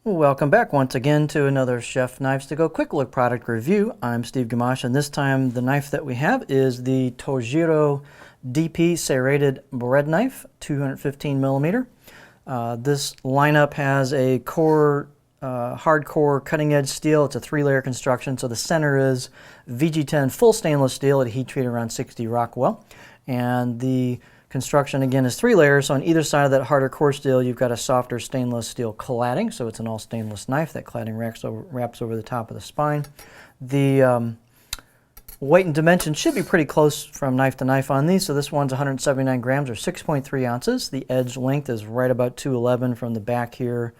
Welcome back once again to another Chef Knives to Go quick look product review. I'm Steve Gamache, and this time the knife that we have is the Tojiro DP Serrated bread knife, 215 millimeter. This lineup has a core, hardcore cutting edge steel. It's a 3-layer construction, so the center is VG10 full stainless steel at heat treat around 60 Rockwell, and the construction again is 3 layers. So on either side of that harder core steel, you've got a softer stainless steel cladding. So it's an all stainless knife. That cladding wraps over the top of the spine. The weight and dimension should be pretty close from knife to knife on these. So this one's 179 grams or 6.3 ounces. The edge length is right about 211 from the back here,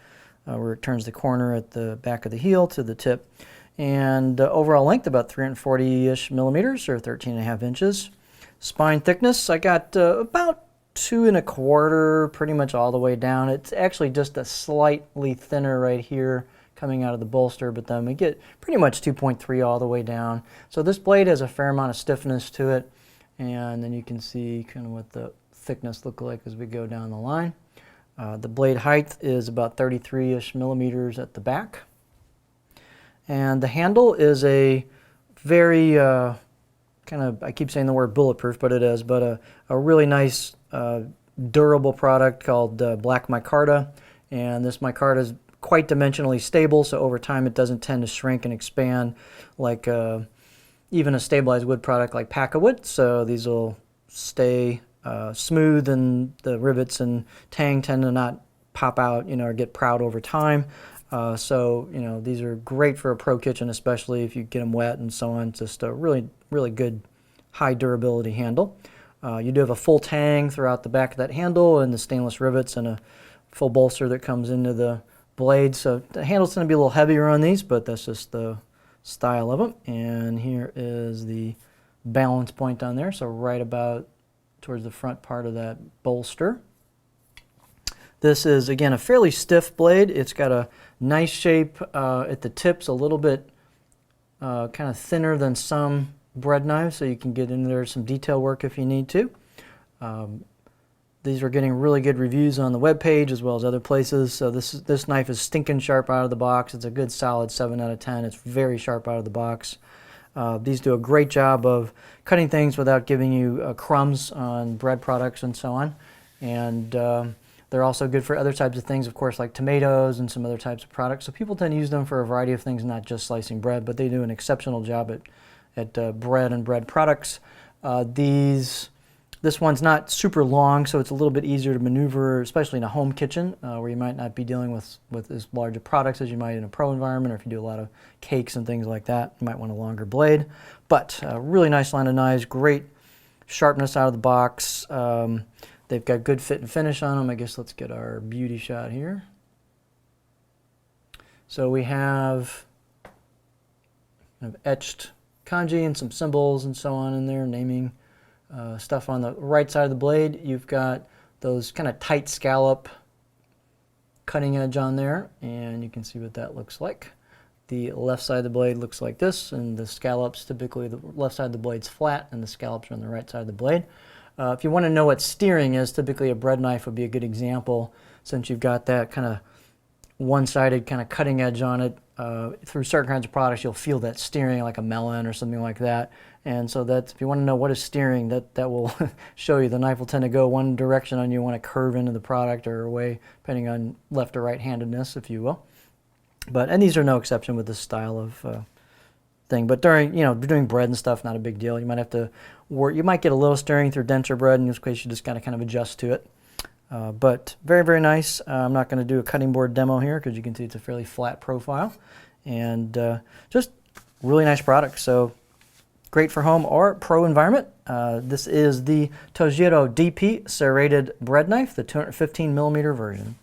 where it turns the corner at the back of the heel to the tip. And overall length about 340-ish millimeters or 13.5 inches. Spine thickness, I got about 2 1/4, pretty much all the way down. It's actually just a slightly thinner right here coming out of the bolster, but then we get pretty much 2.3 all the way down. So this blade has a fair amount of stiffness to it, and then you can see kind of what the thickness looks like as we go down the line. The blade height is about 33-ish millimeters at the back. And the handle is a very I keep saying the word bulletproof, but it is, but a really nice durable product called black micarta. And this micarta is quite dimensionally stable, so over time it doesn't tend to shrink and expand like even a stabilized wood product like Pack-A-Wood. So these will stay smooth, and the rivets and tang tend to not pop out, or get proud over time. So these are great for a pro kitchen, especially if you get them wet and so on. Just a really good high durability handle. You do have a full tang throughout the back of that handle, and the stainless rivets, and a full bolster that comes into the blade. So the handle's going to be a little heavier on these, but that's just the style of them. And here is the balance point on there, so right about towards the front part of that bolster. This is, again, a fairly stiff blade. It's got a nice shape at the tips, a little bit kind of thinner than some bread knives, so you can get in there some detail work if you need to. These are getting really good reviews on the webpage as well as other places. So this knife is stinking sharp out of the box. It's a good solid 7 out of 10. It's very sharp out of the box. These do a great job of cutting things without giving you crumbs on bread products and so on. And they're also good for other types of things, of course, like tomatoes and some other types of products. So people tend to use them for a variety of things, not just slicing bread, but they do an exceptional job at bread and bread products. This one's not super long, so it's a little bit easier to maneuver, especially in a home kitchen where you might not be dealing with as large of products as you might in a pro environment, or if you do a lot of cakes and things like that, you might want a longer blade. But a really nice line of knives, great sharpness out of the box. They've got good fit and finish on them. I guess let's get our beauty shot here. So we have kind of etched kanji and some symbols and so on in there, naming stuff. On the right side of the blade, you've got those kind of tight scallop cutting edge on there, and you can see what that looks like. The left side of the blade looks like this, and the scallops, typically the left side of the blade's flat and the scallops are on the right side of the blade. If you want to know what steering is, typically a bread knife would be a good example, since you've got that kind of one-sided kind of cutting edge on it. Through certain kinds of products, you'll feel that steering like a melon or something like that. And so that's, if you want to know what is steering, that will show you. The knife will tend to go one direction on you, want to curve into the product or away, depending on left or right-handedness, if you will. And these are no exception with this style of thing. But during, doing bread and stuff, not a big deal. You might have to work, you might get a little steering through denser bread, in this case you just got to kind of adjust to it. But very nice. I'm not going to do a cutting board demo here because you can see it's a fairly flat profile, and just really nice product. So great for home or pro environment. This is the Tojiro DP Serrated bread knife, the 215 millimeter version.